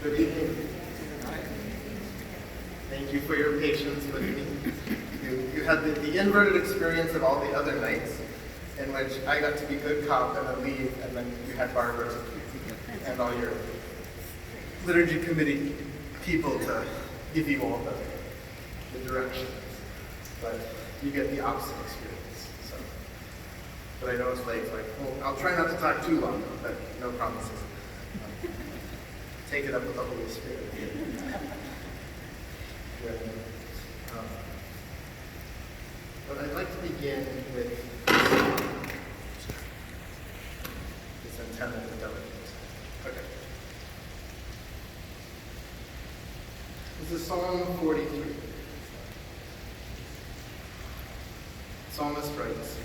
Good evening. Thank you for your patience with me. You had the inverted experience of all the other nights, in which I got to be good cop and then leave, and then you had Barbara and all your liturgy committee people to give you all the directions. But you get the opposite experience. So, but I know it's late, so I'll try not to talk too long, but no promises. Take it up with the Holy Spirit. Good. But I'd like to begin with this antenna of delicate. Okay. This is Psalm 43. Psalmist writes,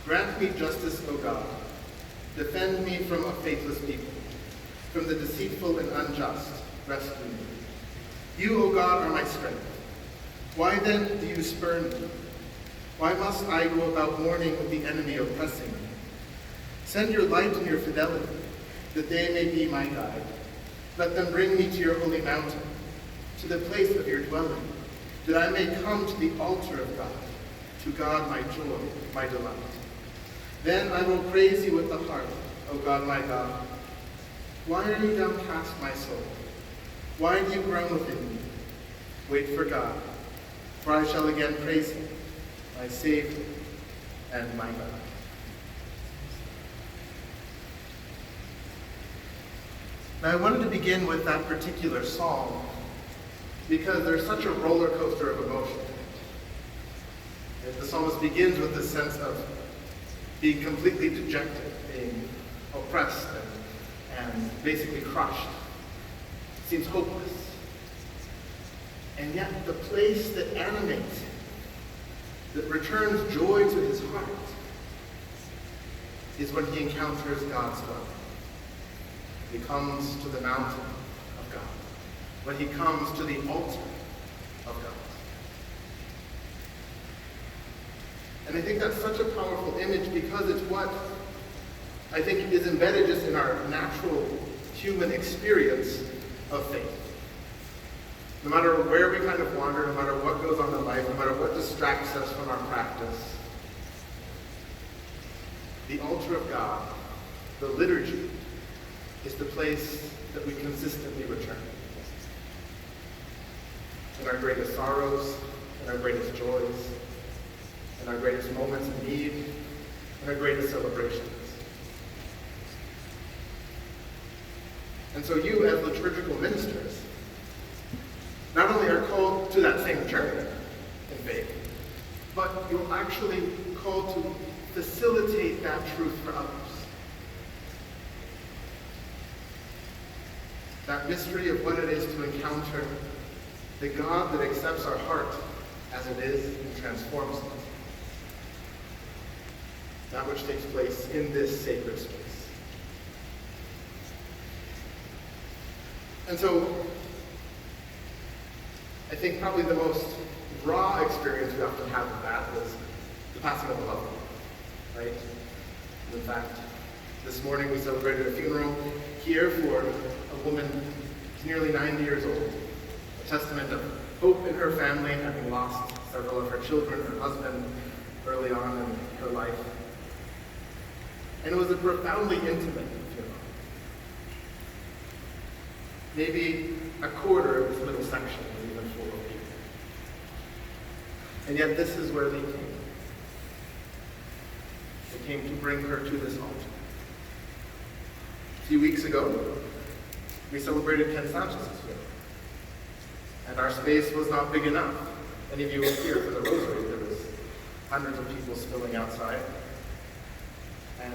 "Grant me justice, O God. Defend me from a faithless people. From the deceitful and unjust, rescue me. You, O God, are my strength. Why then do you spurn me? Why must I go about mourning with the enemy oppressing me? Send your light and your fidelity, that they may be my guide. Let them bring me to your holy mountain, to the place of your dwelling, that I may come to the altar of God, to God my joy, my delight. Then I will praise you with the harp, O God my God. Why are you downcast, my soul? Why do you groan within me? Wait for God, for I shall again praise him, my Savior and my God." Now I wanted to begin with that particular psalm because there's such a roller coaster of emotion. The psalmist begins with this sense of being completely dejected, being oppressed and basically crushed. It seems hopeless. And yet the place that animates him, that returns joy to his heart, is when he encounters God's love. He comes to the mountain of God, when he comes to the altar of God. And I think that's such a powerful image because it's what I think is embedded just in our natural human experience of faith. No matter where we kind of wander, no matter what goes on in life, no matter what distracts us from our practice, the altar of God, the liturgy, is the place that we consistently return. In our greatest sorrows, in our greatest joys, in our greatest moments of need, in our greatest celebrations. And so you, as liturgical ministers, not only are called to that same journey in faith, but you're actually called to facilitate that truth for others. That mystery of what it is to encounter the God that accepts our heart as it is and transforms it. That which takes place in this sacred space. And so, I think probably the most raw experience we often have of that was the passing of a loved one, right? In fact, this morning we celebrated a funeral here for a woman who's nearly 90 years old, a testament of hope in her family, having lost several of her children, her husband, early on in her life. And it was a profoundly intimate funeral. Maybe a quarter of this little section was even full of people. And yet this is where they came. They came to bring her to this altar. A few weeks ago, we celebrated Ken Sanchez's funeral. And our space was not big enough. Any of you were here for the Rosary, there was hundreds of people spilling outside. And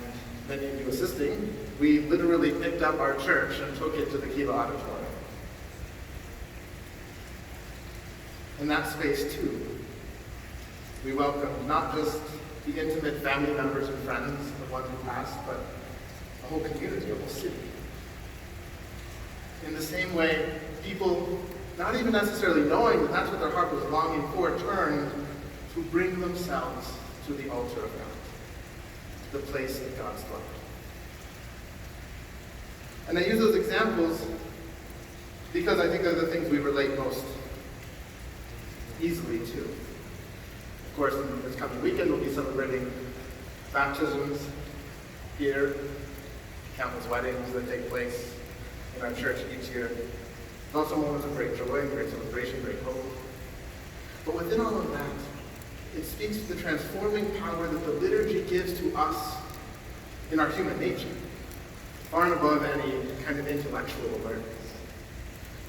many of you assisting, we literally picked up our church and took it to the Kiva Auditorium. In that space, too, we welcomed not just the intimate family members and friends of one who passed, but a whole community, a whole city. In the same way, people, not even necessarily knowing that that's what their heart was longing for, turned to bring themselves to the altar of God, the place of God's love. And I use those examples because I think they're the things we relate most easily to. Of course, in this coming weekend, we'll be celebrating baptisms here, countless weddings that take place in our church each year. It's also moments of great joy and great celebration, great hope. But within all of that, it speaks to the transforming power that the liturgy gives to us in our human nature, far and above any kind of intellectual awareness.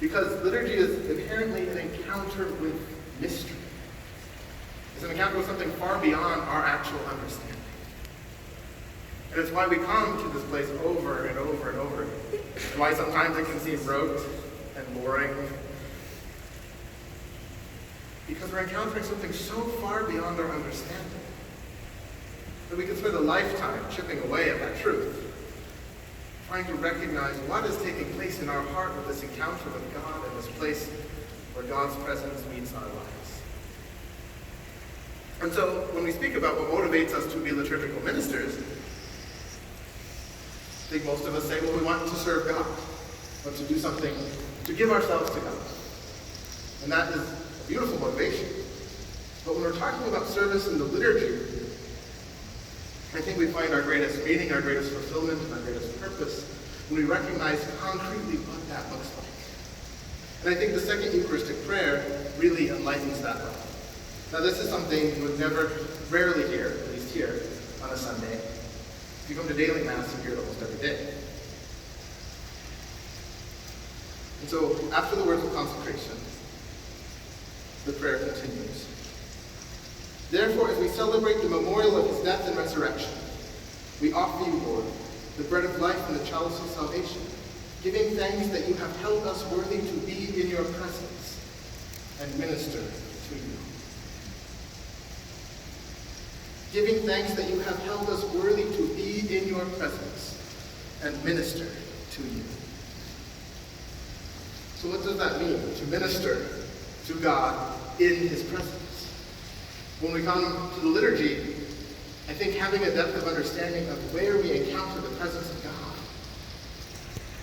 Because liturgy is inherently an encounter with mystery. It's an encounter with something far beyond our actual understanding. And it's why we come to this place over and over and over. And why sometimes it can seem rote and boring. Because we're encountering something so far beyond our understanding that we can spend a lifetime chipping away at that truth, trying to recognize what is taking place in our heart with this encounter with God and this place where God's presence meets our lives. And so when we speak about what motivates us to be liturgical ministers, I think most of us say, well, we want to serve God, want to do something, to give ourselves to God. And that is a beautiful motivation. But when we're talking about service in the liturgy, I think we find our greatest meaning, our greatest fulfillment, and our greatest purpose when we recognize concretely what that looks like. And I think the second Eucharistic prayer really enlightens that up. Now this is something you would rarely hear, at least here, on a Sunday. If you come to daily Mass, you hear it almost every day. And so, after the words of consecration, the prayer continues. Therefore, as we celebrate the memorial of his death and resurrection, we offer you, Lord, the bread of life and the chalice of salvation, giving thanks that you have held us worthy to be in your presence and minister to you. Giving thanks that you have held us worthy to be in your presence and minister to you. So what does that mean, to minister to God in his presence? When we come to the liturgy, I think having a depth of understanding of where we encounter the presence of God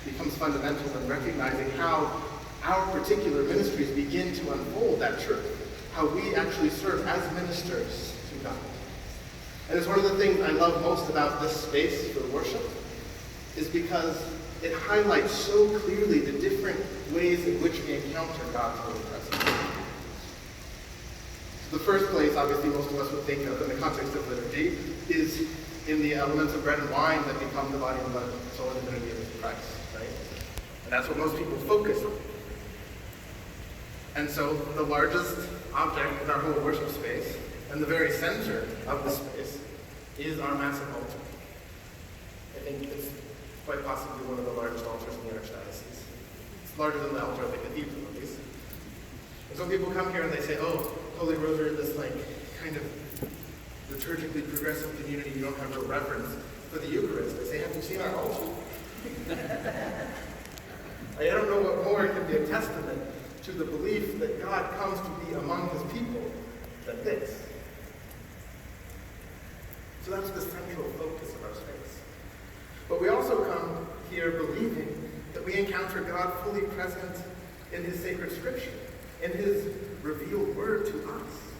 becomes fundamental in recognizing how our particular ministries begin to unfold that truth, how we actually serve as ministers to God. And it's one of the things I love most about this space for worship, is because it highlights so clearly the different ways in which we encounter God's holy presence. The first place, obviously, most of us would think of in the context of liturgy is in the elements of bread and wine that become the body and blood, soul, and divinity of Christ, right? And that's what most people focus on. And so the largest object in our whole worship space, and the very center of the space, is our massive altar. I think it's quite possibly one of the largest altars in the Archdiocese. It's larger than the altar of the cathedral, at least. And so people come here and they say, oh, Holy Rosary, this kind of liturgically progressive community, you don't have no reverence for the Eucharist. I say, have you seen our altar? I don't know what more can be a testament to the belief that God comes to be among his people than this. So that's the central focus of our space. But we also come here believing that we encounter God fully present in his sacred scripture, in his revealed word to us.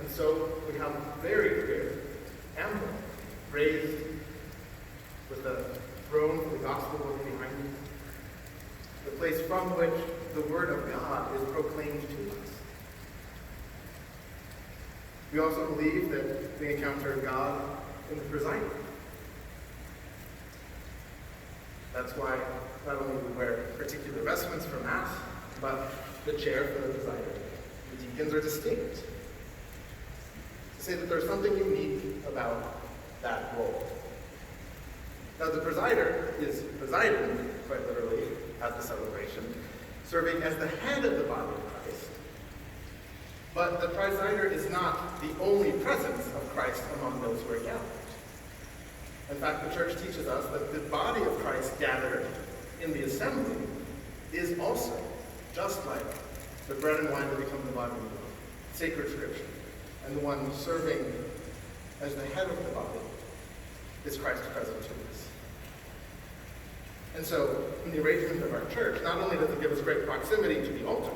And so we have very clear emblem raised with the throne of the gospel book behind it, the place from which the word of God is proclaimed to us. We also believe that we encounter God in the presider. That's why not only do we wear particular vestments for Mass, but the chair for the presider. The deacons are distinct. To say that there's something unique about that role. Now the presider is presiding, quite literally, at the celebration, serving as the head of the body of Christ. But the presider is not the only presence of Christ among those who are gathered. In fact, the church teaches us that the body of Christ gathered in the assembly is also, just like the bread and wine that become the body of the Lord, sacred scripture, and the one serving as the head of the body is Christ present to us. And so, in the arrangement of our church, not only does it give us great proximity to the altar,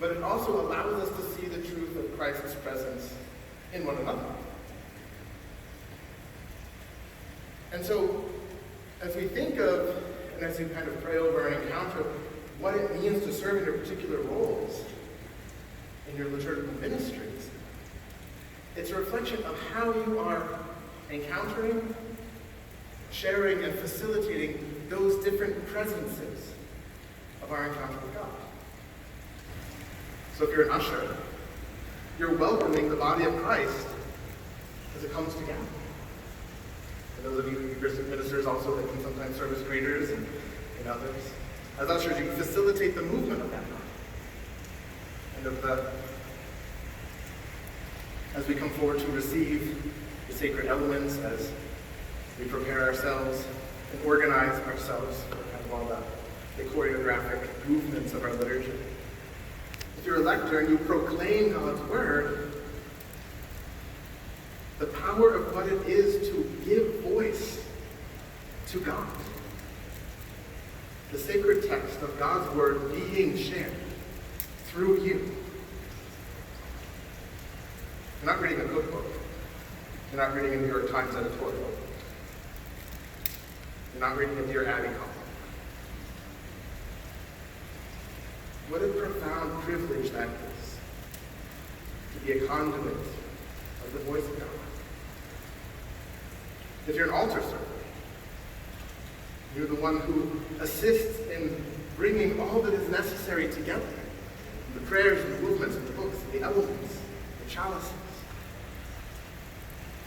but it also allows us to see the truth of Christ's presence in one another. And so, as we think of, and as you kind of pray over and encounter what it means to serve in your particular roles in your liturgical ministries, it's a reflection of how you are encountering, sharing, and facilitating those different presences of our encounter with God. So if you're an usher, you're welcoming the body of Christ as it comes together. And those of you Eucharistic ministers also that can sometimes serve as greeters and others. As ushers, you facilitate the movement of that body. And as we come forward to receive the sacred elements, as we prepare ourselves and organize ourselves for kind of all the choreographic movements of our liturgy. If you're a lector and you proclaim God's word, the power of what it is to give voice to God. The sacred text of God's word being shared through you. You're not reading a cookbook. You're not reading a New York Times editorial. You're not reading a Dear Abby column. What a profound privilege that is, to be a conduit of the voice of God. If you're an altar server, you're the one who assists in bringing all that is necessary together. The prayers and the movements and the books and the elements, the chalices.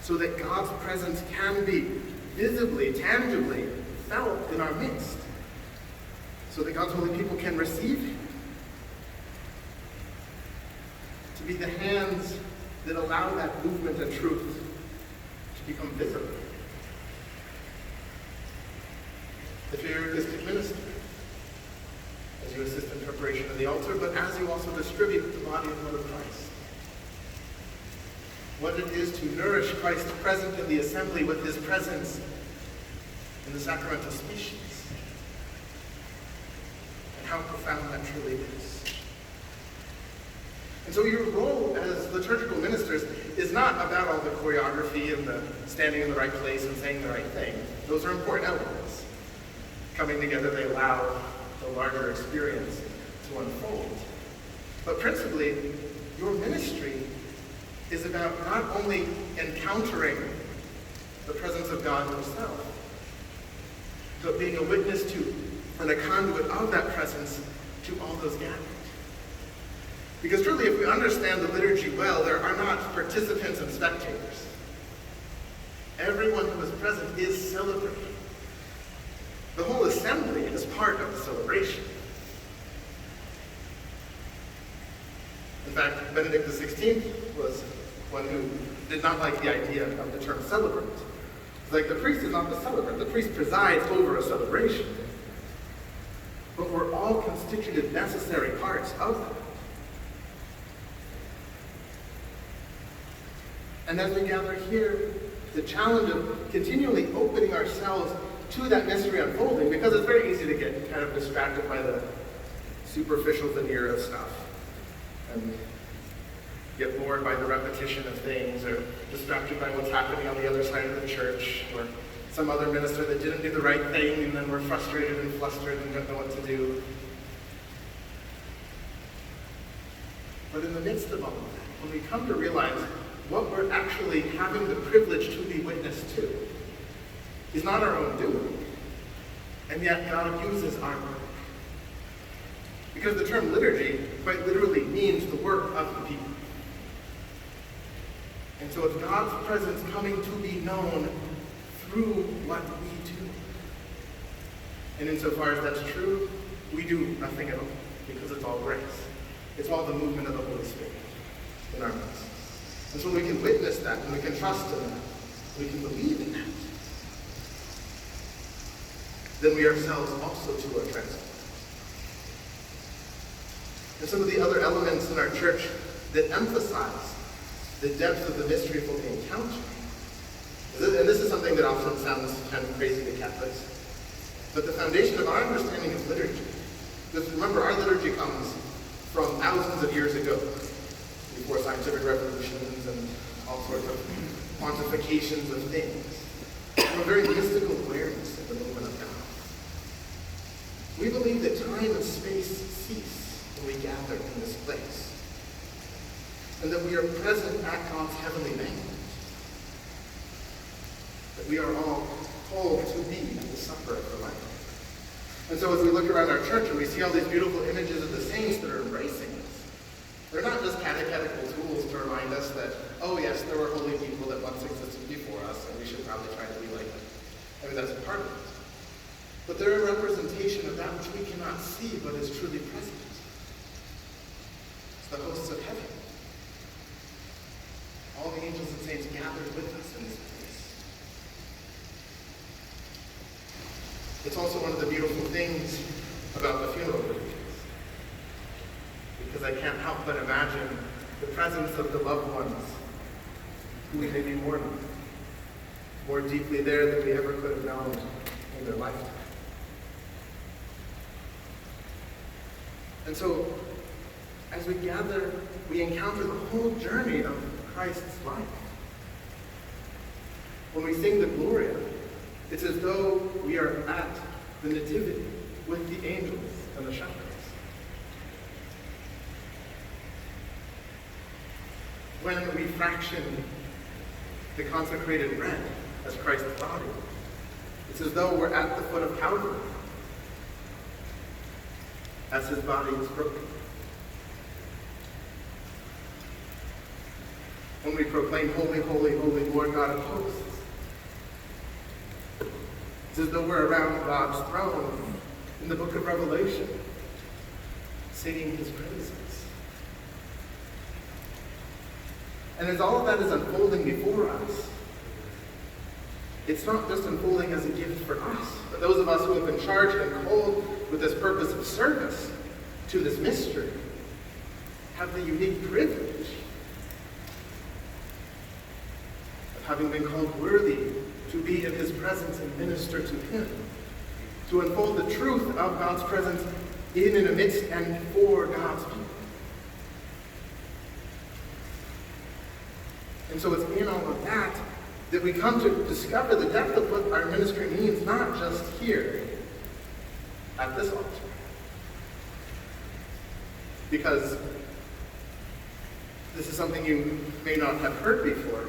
So that God's presence can be visibly, tangibly felt in our midst. So that God's holy people can receive Him. To be the hands that allow that movement and truth to become visible. If you're a Eucharistic minister, as you assist in preparation of the altar, but as you also distribute the body and blood of Christ. What it is to nourish Christ present in the assembly with His presence in the sacramental species. And how profound that truly is. And so your role as liturgical ministers is not about all the choreography and the standing in the right place and saying the right thing. Those are important elements. Coming together, they allow the larger experience to unfold. But principally, your ministry is about not only encountering the presence of God Himself, but being a witness to and a conduit of that presence to all those gathered. Because truly, if we understand the liturgy well, there are not participants and spectators. Everyone who is present is celebrating. The whole assembly is part of the celebration. In fact, Benedict XVI was one who did not like the idea of the term celebrant. It's like the priest is not the celebrant. The priest presides over a celebration. But we're all constituted necessary parts of that. And as we gather here, the challenge of continually opening ourselves to that mystery unfolding, because it's very easy to get kind of distracted by the superficial veneer of stuff and get bored by the repetition of things, or distracted by what's happening on the other side of the church, or some other minister that didn't do the right thing, and then we're frustrated and flustered and don't know what to do. But in the midst of all of that, when we come to realize what we're actually having the privilege to be witness to is not our own doing, and yet God uses our work. Because the term liturgy quite literally means the work of the people. And so it's God's presence coming to be known through what we do. And insofar as that's true, we do nothing at all, because it's all grace. It's all the movement of the Holy Spirit in our midst. And so when we can witness that, and we can trust in that, we can believe in that, then we ourselves also too are transformed. And some of the other elements in our church that emphasize the depth of the mystery of what we encounter. And this is something that often sounds kind of crazy to Catholics. But the foundation of our understanding of liturgy, because remember, our liturgy comes from thousands of years ago, before scientific revolutions and all sorts of quantifications of things, from a very mystical awareness of the movement of God. We believe that time and space cease when we gather in this place, and that we are present at God's heavenly banquet, that we are all called to be at the supper of the Lamb. And so as we look around our church and we see all these beautiful images of the saints that are embracing us, they're not just catechetical tools to remind us that, oh yes, there were holy people that once existed before us, and we should probably try to be like them. I mean, that's a part of it. But they're a representation of that which we cannot see, but is truly present. It's the hosts of heaven. All the angels and saints gathered with us in this place. It's also one of the beautiful things about the funeral liturgies, because I can't help but imagine the presence of the loved ones who we may be mourning more deeply there than we ever could have known in their lifetime. And so, as we gather, we encounter the whole journey of Christ's life. When we sing the Gloria, it's as though we are at the Nativity with the angels and the shepherds. When we fraction the consecrated bread as Christ's body, it's as though we're at the foot of Calvary as his body is broken. When we proclaim, Holy, holy, holy, Lord God of hosts, it's as though we're around God's throne in the book of Revelation, singing his praises. And as all of that is unfolding before us, it's not just unfolding as a gift for us, but those of us who have been charged and called with this purpose of service to this mystery have the unique privilege of having been called worthy to be in his presence and minister to him, to unfold the truth of God's presence in and amidst and for God's people. And so it's in all of that that we come to discover the depth of what our ministry means, not just here at this altar. Because this is something you may not have heard before,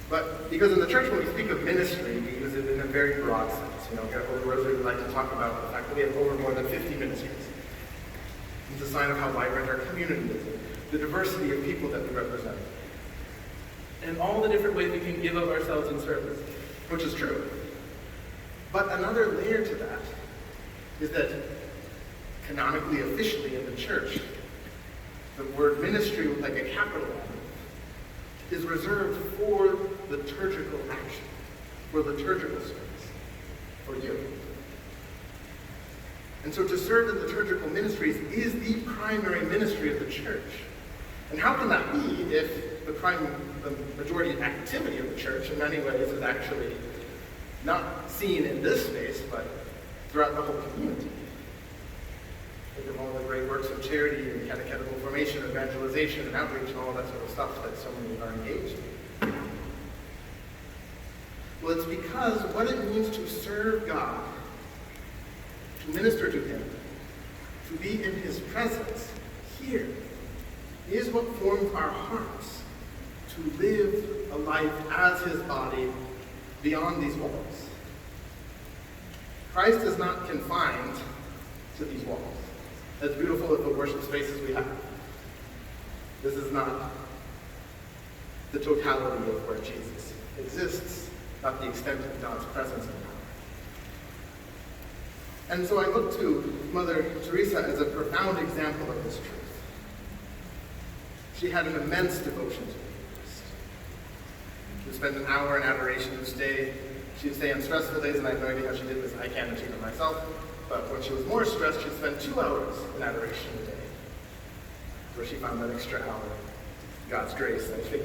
but because in the church when we speak of ministry, we use it in a very broad sense. Here at Holy Rosary, we like to talk about the fact that we have over more than 50 ministries. It's a sign of how vibrant our community is, the diversity of people that we represent, and all the different ways we can give of ourselves in service, which is true. But another layer to that is that canonically, officially in the church, the word ministry with like a capital M is reserved for liturgical action, for liturgical service, for you. And so to serve in liturgical ministries is the primary ministry of the church. And how can that be if the majority activity of the church in many ways is actually not seen in this space, but throughout the whole community? Think of all the great works of charity and catechetical formation, evangelization, and outreach, and all that sort of stuff that so many are engaged in. Well, it's because what it means to serve God, to minister to him, to be in his presence here, is what forms our hearts to live a life as his body beyond these walls. Christ is not confined to these walls. As beautiful as the worship spaces we have, this is not the totality of where Jesus exists, not the extent of God's presence and power. And so I look to Mother Teresa as a profound example of this truth. She had an immense devotion to the Eucharist. She would spend an hour in adoration each day. She would stay on stressful days, and I have no idea how she did this. I can't achieve it myself. But when she was more stressed, she'd spend 2 hours in adoration a day, where she found that extra hour. God's grace, I think.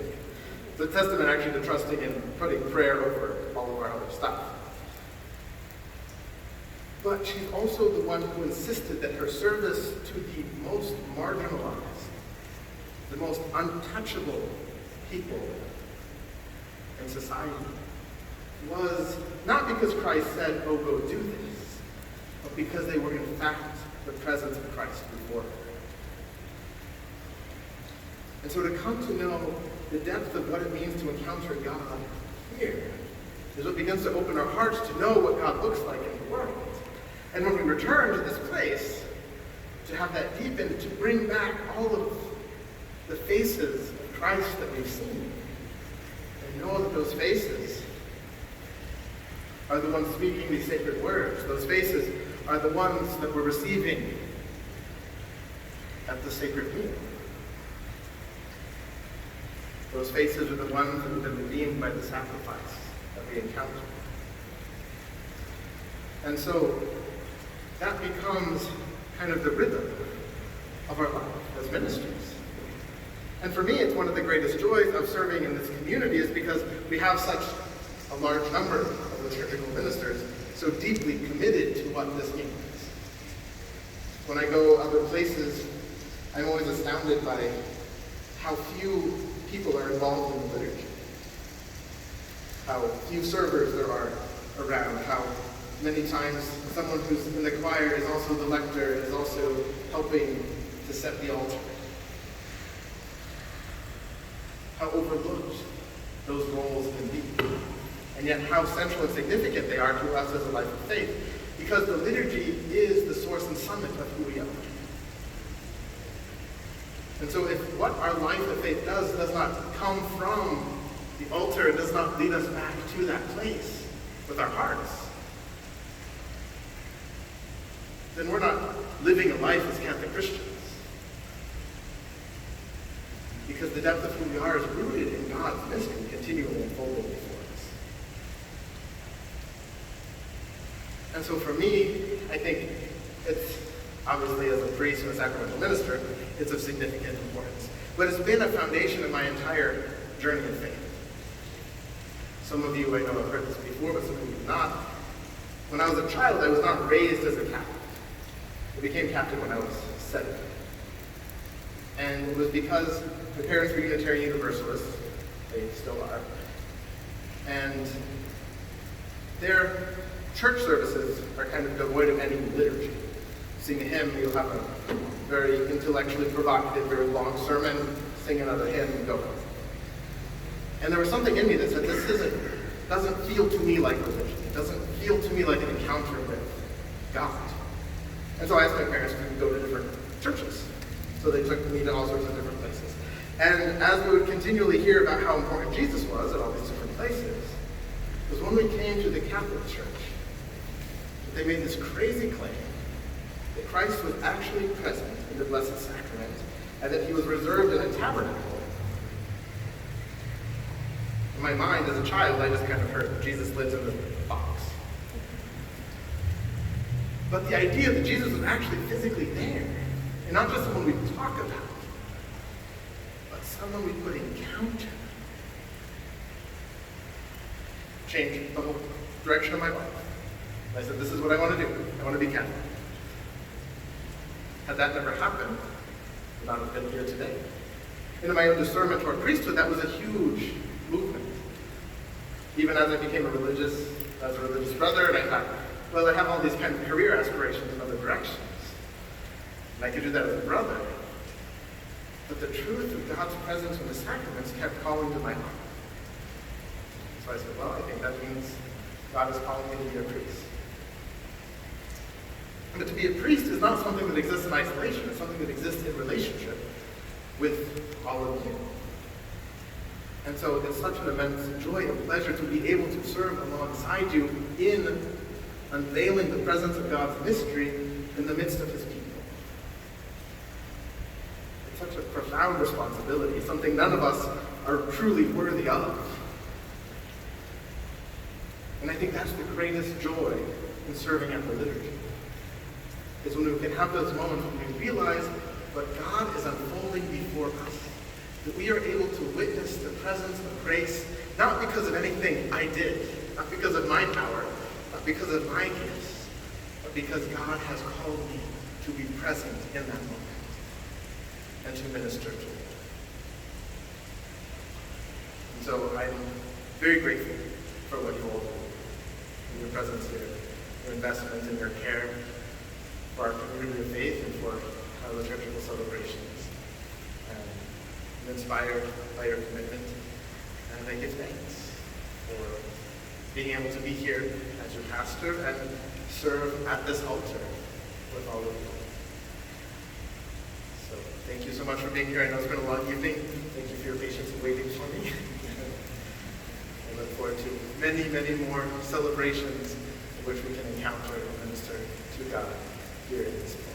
It's a testament actually to trusting and putting prayer over all of our other stuff. but she's also the one who insisted that her service to the most marginalized, the most untouchable people in society was not because Christ said, oh, go do this, but because they were in fact the presence of Christ before her. And so to come to know the depth of what it means to encounter God here is what begins to open our hearts to know what God looks like in the world. And when we return to this place, to have that deepened, to bring back all of the faces of Christ that we've seen, and know that those faces are the ones speaking these sacred words. Those faces are the ones that we're receiving at the sacred meal. Those faces are the ones that have been redeemed by the sacrifice that we encounter. And so that becomes kind of the rhythm of our life as ministers. And for me, it's one of the greatest joys of serving in this community is because we have such a large number of liturgical ministers so deeply committed to what this means. When I go other places, I'm always astounded by how few people are involved in the liturgy, how few servers there are around, how many times someone who's in the choir is also the lector, is also helping to set the altar. How overlooked those roles can be. And yet how central and significant they are to us as a life of faith, because the liturgy is the source and summit of who we are. And so if what our life of faith does not come from the altar, does not lead us back to that place with our hearts, then we're not living a life as Catholic Christians. Because the depth of who we are is rooted in God's mystery continually unfolding before us. And so for me, I think it's obviously as a priest and a sacramental minister, it's of significant importance. But it's been a foundation of my entire journey of faith. Some of you, I know, have heard this before, but some of you have not. When I was a child, I was not raised as a Catholic. I became Catholic when I was 7. And it was because my parents were Unitarian Universalists. They still are. And their church services are kind of devoid of any liturgy. Sing a hymn, you'll have a very intellectually provocative, very long sermon, sing another hymn, and go. And there was something in me that said, this doesn't feel to me like religion. It doesn't feel to me like an encounter with God. And so I asked my parents if we could go to different churches. So they took me to all sorts of different places. And as we would continually hear about how important Jesus was at all these different places, was when we came to the Catholic Church, they made this crazy claim that Christ was actually present in the Blessed Sacrament, and that he was reserved in a tabernacle. In my mind, as a child, I just kind of heard Jesus lives in the box. But the idea that Jesus was actually physically there, and not just someone we talk about, but someone we could encounter, changed the whole direction of my life. I said, this is what I want to do. I want to be Catholic. Had that never happened, I would not have been here today. And in my own discernment toward priesthood, that was a huge movement. Even as I became a religious brother, and I thought, well, I have all these kind of career aspirations in other directions. And I could do that as a brother. But the truth of God's presence in the sacraments kept calling to my heart. So I said, well, I think that means God is calling me to be a priest. But to be a priest is not something that exists in isolation. It's something that exists in relationship with all of you. And so it's such an immense joy and pleasure to be able to serve alongside you in unveiling the presence of God's mystery in the midst of his people. It's such a profound responsibility, something none of us are truly worthy of. And I think that's the greatest joy in serving at the liturgy, is when we can have those moments when we realize what God is unfolding before us, that we are able to witness the presence of grace, not because of anything I did, not because of my power, not because of my gifts, but because God has called me to be present in that moment and to minister to it. And so I'm very grateful for what you all do, for your presence here, your investment and your care for our community of faith and for our liturgical celebrations. I'm inspired by your commitment, and I give thanks for being able to be here as your pastor and serve at this altar with all of you. So thank you so much for being here. I know it's been a long evening. Thank you for your patience in waiting for me. I look forward to many, many more celebrations in which we can encounter and minister to God here in this place.